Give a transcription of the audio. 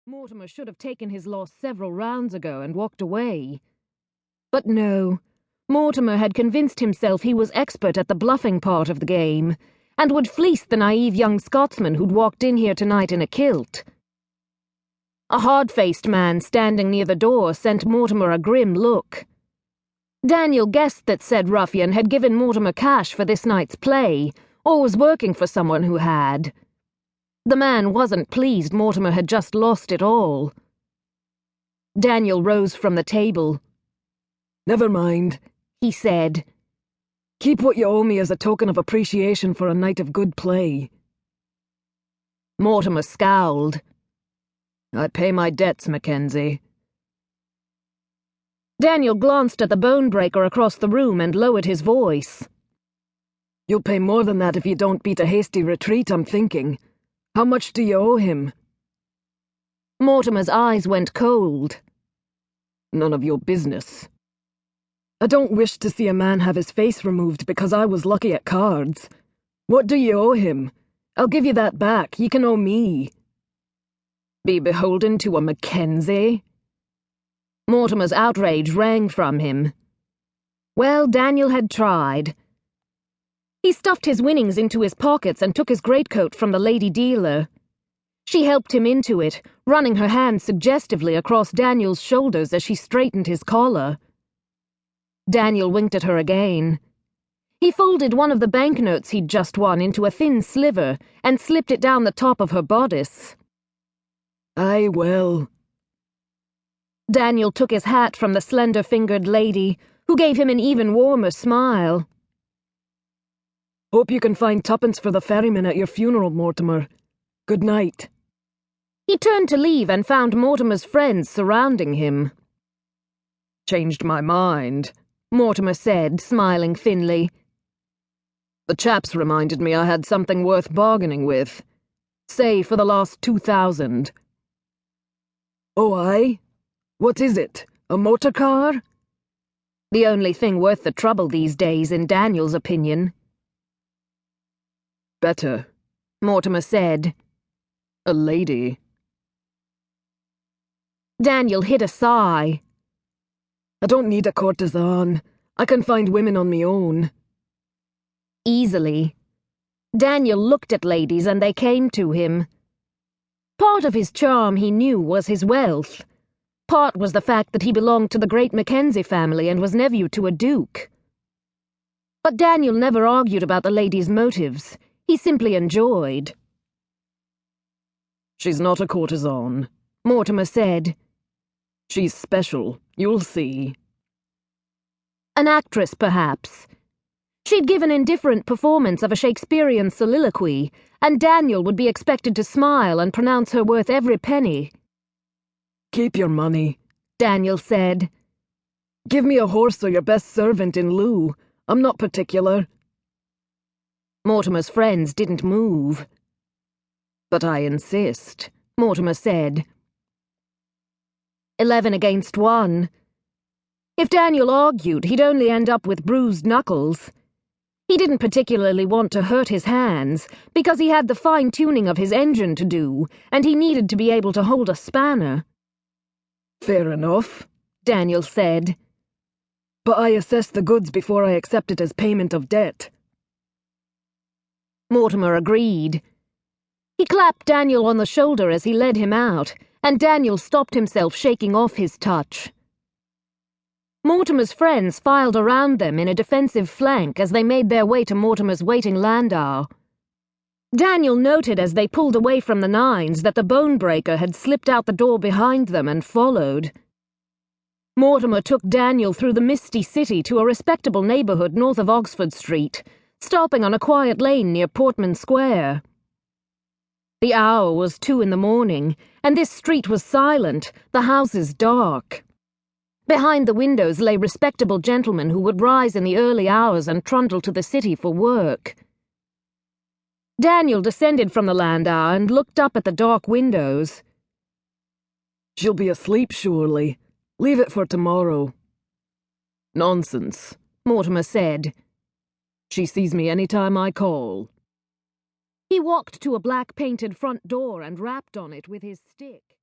Mortimer should have taken his loss several rounds ago and walked away. But no, Mortimer had convinced himself he was expert at the bluffing part of the game, and would fleece the naive young Scotsman who'd walked in here tonight in a kilt. A hard-faced man standing near the door sent Mortimer a grim look. Daniel guessed that said ruffian had given Mortimer cash for this night's play, or was working for someone who had. The man wasn't pleased Mortimer had just lost it all. Daniel rose from the table. "Never mind," he said. "Keep what you owe me as a token of appreciation for a night of good play." Mortimer scowled. "I pay my debts, MacKenzie." Daniel glanced at the bone-breaker across the room and lowered his voice. "You'll pay more than that if you don't beat a hasty retreat, I'm thinking. How much do you owe him?" Mortimer's eyes went cold. "None of your business. I don't wish to see a man have his face removed because I was lucky at cards. What do you owe him? I'll give you that back. You can owe me." Be beholden to a MacKenzie? Mortimer's outrage rang from him. Well, Daniel had tried. He stuffed his winnings into his pockets and took his greatcoat from the lady dealer. She helped him into it, running her hand suggestively across Daniel's shoulders as she straightened his collar. Daniel winked at her again. He folded one of the banknotes he'd just won into a thin sliver and slipped it down the top of her bodice. "Aye, well." Daniel took his hat from the slender-fingered lady, who gave him an even warmer smile. "Hope you can find tuppence for the ferryman at your funeral, Mortimer. Good night." He turned to leave and found Mortimer's friends surrounding him. "Changed my mind," Mortimer said, smiling thinly. "The chaps reminded me I had something worth bargaining with. Say, for the last 2,000. "Oh, aye? What is it? A motor car?" The only thing worth the trouble these days, in Daniel's opinion. "Better," Mortimer said. "A lady." Daniel hid a sigh. "I don't need a courtesan. I can find women on me own." Easily. Daniel looked at ladies and they came to him. Part of his charm, he knew, was his wealth. Part was the fact that he belonged to the great MacKenzie family and was nephew to a duke. But Daniel never argued about the lady's motives. He simply enjoyed. "She's not a courtesan," Mortimer said. "She's special, you'll see." An actress, perhaps. She'd give an indifferent performance of a Shakespearean soliloquy, and Daniel would be expected to smile and pronounce her worth every penny. "Keep your money," Daniel said. "Give me a horse or your best servant in lieu. I'm not particular." Mortimer's friends didn't move. "But I insist," Mortimer said. 11 against 1. If Daniel argued, he'd only end up with bruised knuckles. He didn't particularly want to hurt his hands, because he had the fine-tuning of his engine to do, and he needed to be able to hold a spanner. "Fair enough," Daniel said. "But I assess the goods before I accept it as payment of debt." Mortimer agreed. He clapped Daniel on the shoulder as he led him out, and Daniel stopped himself, shaking off his touch. Mortimer's friends filed around them in a defensive flank as they made their way to Mortimer's waiting landau. Daniel noted as they pulled away from the nines that the bone-breaker had slipped out the door behind them and followed. Mortimer took Daniel through the misty city to a respectable neighbourhood north of Oxford Street, stopping on a quiet lane near Portman Square. The hour was 2 in the morning, and this street was silent, the houses dark. Behind the windows lay respectable gentlemen who would rise in the early hours and trundle to the city for work. Daniel descended from the landau and looked up at the dark windows. "She'll be asleep, surely. Leave it for tomorrow." "Nonsense," Mortimer said. "She sees me any time I call." He walked to a black-painted front door and rapped on it with his stick.